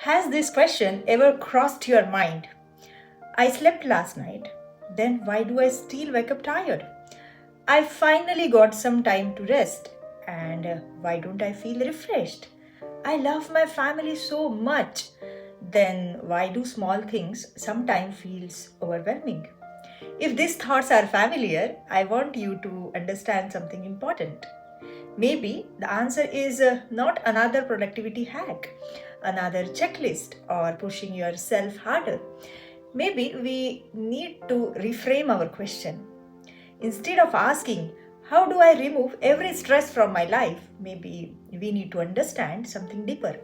Has this question ever crossed your mind? I slept last night, then why do I still wake up tired? I finally got some time to rest, and why don't I feel refreshed? I love my family so much, then why do small things sometimes feels overwhelming? If these thoughts are familiar, I want you to understand something important. Maybe the answer is not another productivity hack, another checklist, or pushing yourself harder. Maybe we need to reframe our question. Instead of asking, how do I remove every stress from my life? Maybe we need to understand something deeper.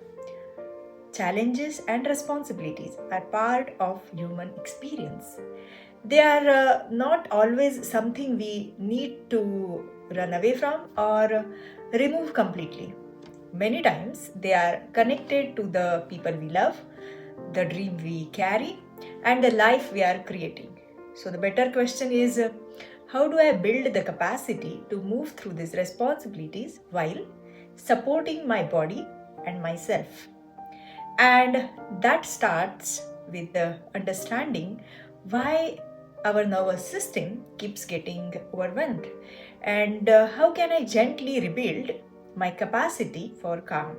Challenges and responsibilities are part of human experience. They are not always something we need to run away from or remove completely. Many times they are connected to the people we love, the dream we carry, and the life we are creating. So, the better question is how do I build the capacity to move through these responsibilities while supporting my body and myself? And that starts with the understanding why our nervous system keeps getting overwhelmed and how can I gently rebuild my capacity for calm.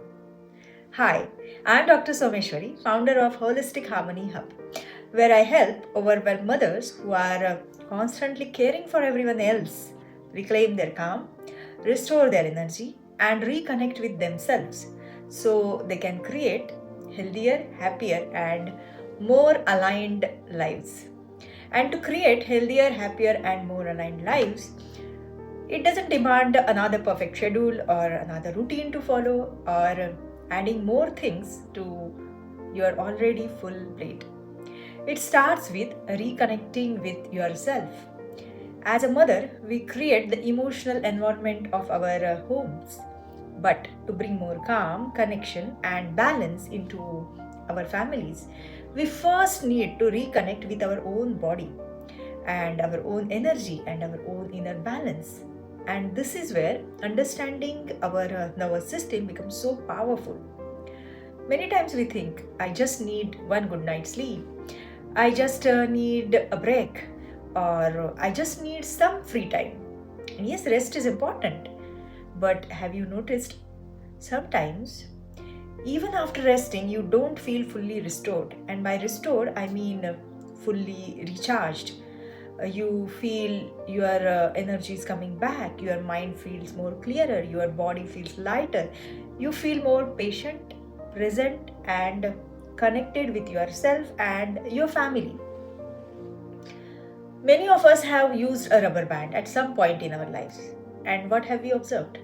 Hi, I'm Dr. Someshwari, founder of Holistic Harmony Hub, where I help overwhelmed mothers who are constantly caring for everyone else reclaim their calm, restore their energy, and reconnect with themselves so they can create healthier, happier, and more aligned lives. And to create healthier, happier, and more aligned lives, it doesn't demand another perfect schedule or another routine to follow or adding more things to your already full plate. It starts with reconnecting with yourself. As a mother, we create the emotional environment of our homes. But to bring more calm, connection, and balance into our families, we first need to reconnect with our own body and our own energy and our own inner balance. And this is where understanding our nervous system becomes so powerful. Many times we think, I just need one good night's sleep, I just need a break, or I just need some free time. And yes, rest is important. But have you noticed sometimes, even after resting, you don't feel fully restored? And by restored, I mean fully recharged. You feel your energy is coming back, your mind feels more clearer, your body feels lighter, you feel more patient, present, and connected with yourself and your family. Many of us have used a rubber band at some point in our lives. And what have we observed?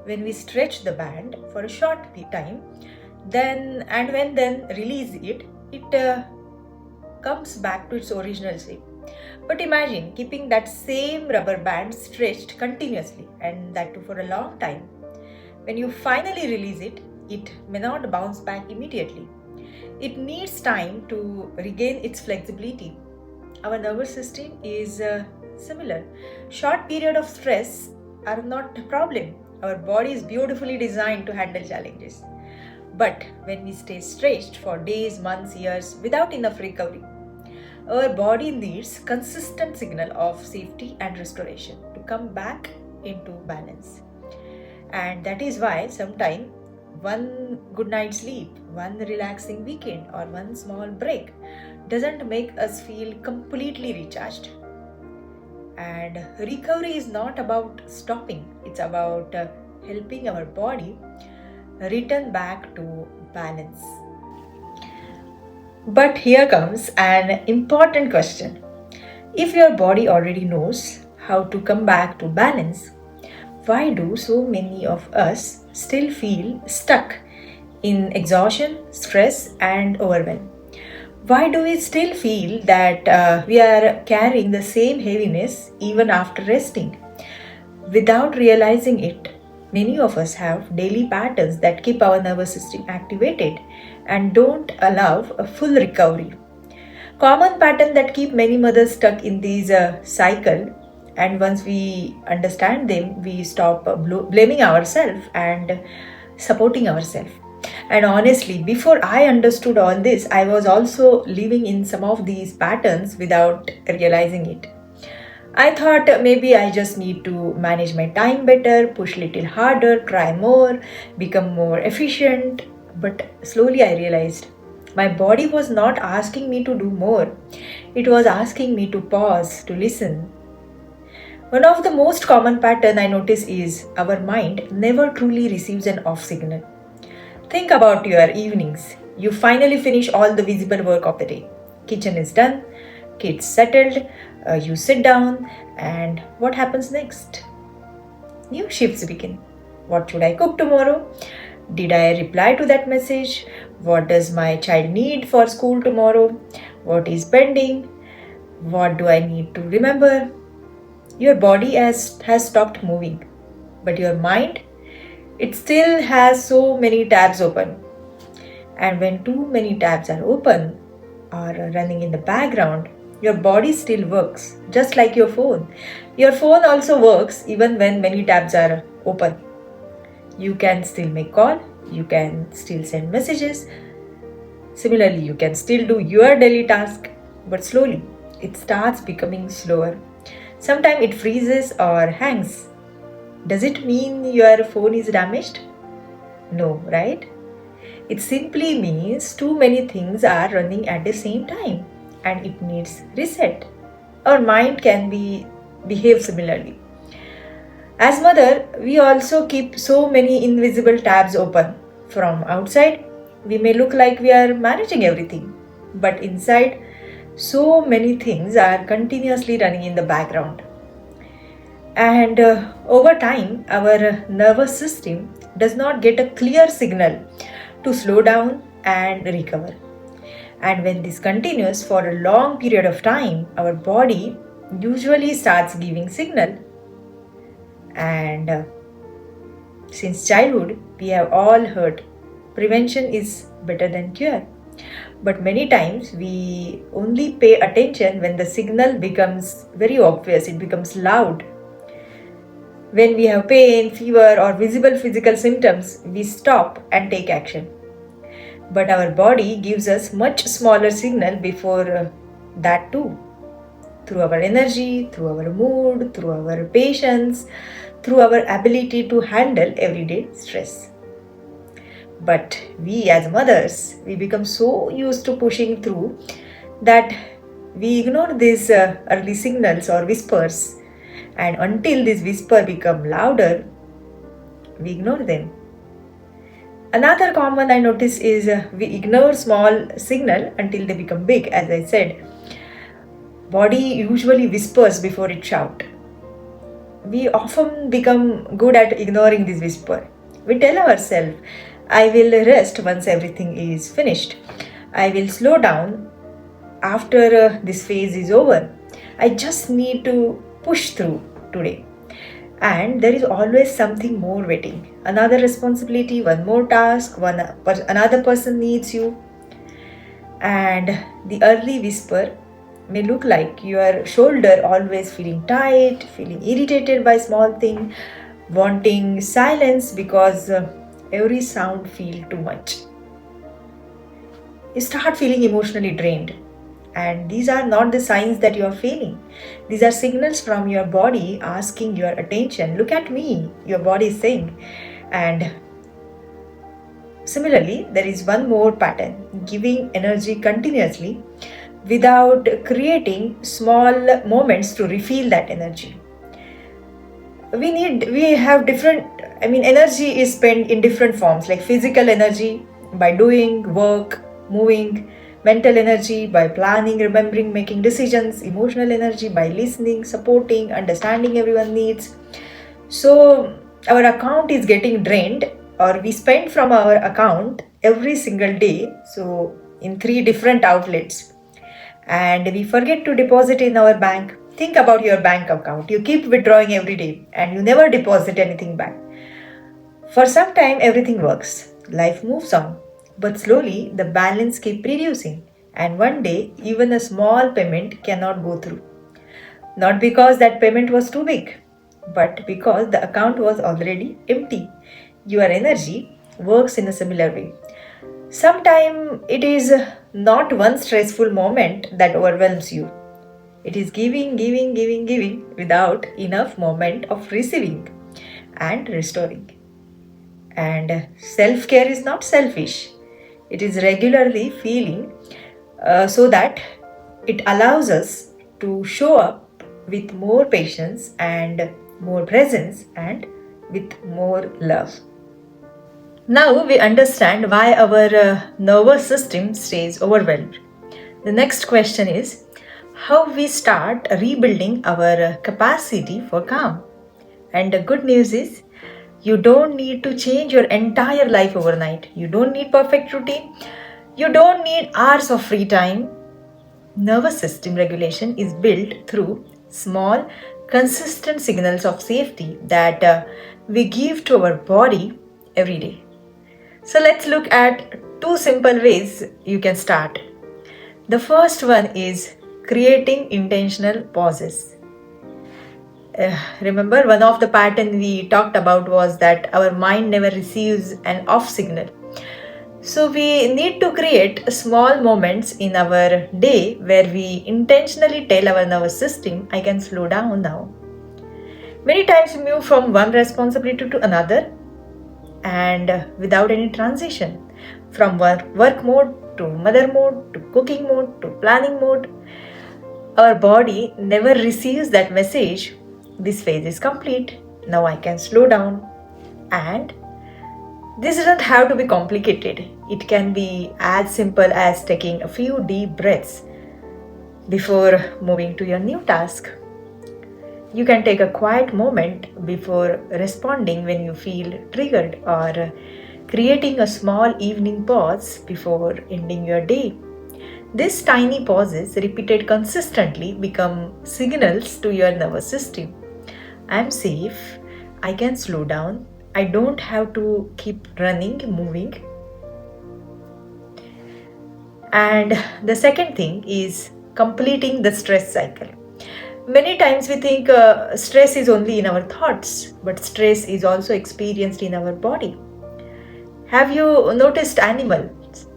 When we stretch the band for a short time, then release it, it comes back to its original shape. But imagine keeping that same rubber band stretched continuously and that too for a long time. When you finally release it, it may not bounce back immediately. It needs time to regain its flexibility. Our nervous system is similar. Short period of stress are not a problem. Our body is beautifully designed to handle challenges. But when we stay stretched for days, months, years without enough recovery, our body needs consistent signal of safety and restoration to come back into balance. And that is why sometimes one good night's sleep, one relaxing weekend, or one small break doesn't make us feel completely recharged. And recovery is not about stopping, it's about helping our body return back to balance. But here comes an important question. If your body already knows how to come back to balance, why do so many of us still feel stuck in exhaustion, stress, and overwhelm? Why do we still feel that we are carrying the same heaviness even after resting? Without realizing it, many of us have daily patterns that keep our nervous system activated and don't allow a full recovery. Common pattern that keep many mothers stuck in these cycle, and once we understand them, we stop blaming ourselves and supporting ourselves. And honestly, before I understood all this, I was also living in some of these patterns without realizing it. I thought maybe I just need to manage my time better, push little harder, try more, become more efficient. But slowly I realized my body was not asking me to do more. It was asking me to pause, to listen. One of the most common pattern I notice is our mind never truly receives an off signal. Think about your evenings. You finally finish all the visible work of the day. Kitchen is done, kids settled, you sit down, and what happens next? New shifts begin. What should I cook tomorrow? Did I reply to that message? What does my child need for school tomorrow? What is pending? What do I need to remember? Your body has stopped moving, but your mind, it still has so many tabs open. And when too many tabs are open or running in the background, your body still works, just like your phone. Your phone also works even when many tabs are open. You can still make call, you can still send messages. Similarly, you can still do your daily task, but slowly it starts becoming slower. Sometimes it freezes or hangs. Does it mean your phone is damaged? No, right? It simply means too many things are running at the same time and it needs reset. Our mind can behave similarly. As mother, we also keep so many invisible tabs open. From outside, we may look like we are managing everything, but inside, so many things are continuously running in the background. And over time, our nervous system does not get a clear signal to slow down and recover. And when this continues for a long period of time, our body usually starts giving signal. And since childhood, we have all heard prevention is better than cure. But many times we only pay attention when the signal becomes very obvious, it becomes loud. When we have pain, fever, or visible physical symptoms, we stop and take action. But our body gives us much smaller signal before that too. Through our energy, through our mood, through our patience, through our ability to handle everyday stress. But we as mothers, we become so used to pushing through that we ignore these early signals or whispers. And until these whispers become louder, we ignore them. Another common I notice is we ignore small signal until they become big. As I said, body usually whispers before it shout. We often become good at ignoring this whisper. We tell ourselves, I will rest once everything is finished. I will slow down after this phase is over. I just need to push through today. And there is always something more waiting. Another responsibility, one more task, another person needs you. And the early whisper may look like your shoulder always feeling tight, feeling irritated by small thing, wanting silence because every sound feels too much. You start feeling emotionally drained. And these are not the signs that you are failing. These are signals from your body asking your attention. Look at me, your body is saying. And similarly, there is one more pattern, giving energy continuously without creating small moments to refill that energy. Energy is spent in different forms, like physical energy by doing work, moving, mental energy by planning, remembering, making decisions, emotional energy by listening, supporting, understanding everyone's needs. So our account is getting drained, or we spend from our account every single day, so in 3 different outlets, and we forget to deposit in our bank. Think about your bank account. You keep withdrawing every day and you never deposit anything back. For some time, everything works. Life moves on. But slowly, the balance keeps reducing. And one day, even a small payment cannot go through. Not because that payment was too big, but because the account was already empty. Your energy, works in a similar way. Sometimes it is not one stressful moment that overwhelms you. It is giving without enough moment of receiving and restoring. And self care is not selfish, it is regularly feeling so that it allows us to show up with more patience and more presence and with more love. Now we understand why our nervous system stays overwhelmed. The next question is how we start rebuilding our capacity for calm. And the good news is you don't need to change your entire life overnight. You don't need perfect routine. You don't need hours of free time. Nervous system regulation is built through small, consistent signals of safety that we give to our body every day. So let's look at two simple ways you can start. The first one is creating intentional pauses. Remember, one of the pattern we talked about was that our mind never receives an off signal. So we need to create small moments in our day where we intentionally tell our nervous system, I can slow down now. Many times we move from one responsibility to another and without any transition, from work mode to mother mode to cooking mode to planning mode. Our body never receives that message, this phase is complete, now I can slow down. And this doesn't have to be complicated. It can be as simple as taking a few deep breaths before moving to your new task. You can take a quiet moment before responding when you feel triggered, or creating a small evening pause before ending your day. These tiny pauses, repeated consistently, become signals to your nervous system. I'm safe, I can slow down, I don't have to keep running, moving. And the second thing is completing the stress cycle. Many times we think stress is only in our thoughts, but stress is also experienced in our body. Have you noticed animals?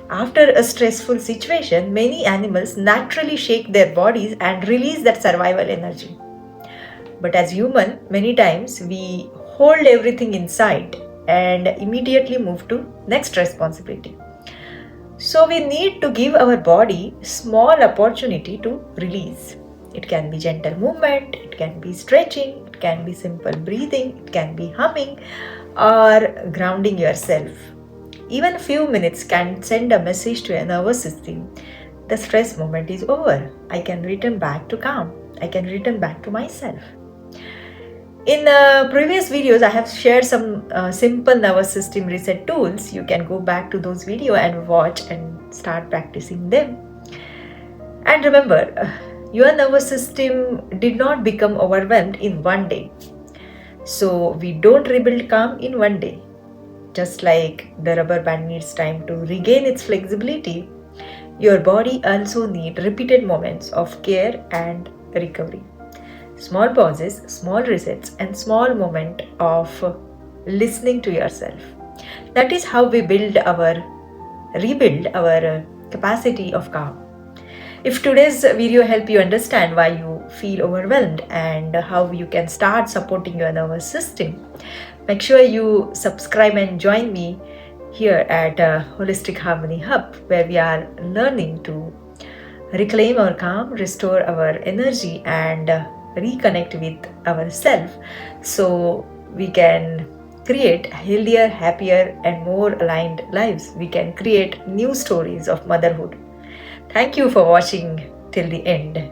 After a stressful situation, many animals naturally shake their bodies and release that survival energy. But as human, many times we hold everything inside and immediately move to next responsibility. So we need to give our body small opportunity to release. It can be gentle movement, it can be stretching, it can be simple breathing, it can be humming or grounding yourself. Even a few minutes can send a message to your nervous system. The stress moment is over. I can return back to calm. I can return back to myself. In previous videos, I have shared some simple nervous system reset tools. You can go back to those videos and watch and start practicing them. And remember, your nervous system did not become overwhelmed in one day. So we don't rebuild calm in one day. Just like the rubber band needs time to regain its flexibility, your body also needs repeated moments of care and recovery. Small pauses, small resets, and small moment of listening to yourself. That is how we rebuild our capacity of calm. If today's video helped you understand why you feel overwhelmed and how you can start supporting your nervous system, make sure you subscribe and join me here at Holistic Harmony Hub, where we are learning to reclaim our calm, restore our energy, and reconnect with ourselves so we can create healthier, happier, and more aligned lives. We can create new stories of motherhood. Thank you for watching till the end.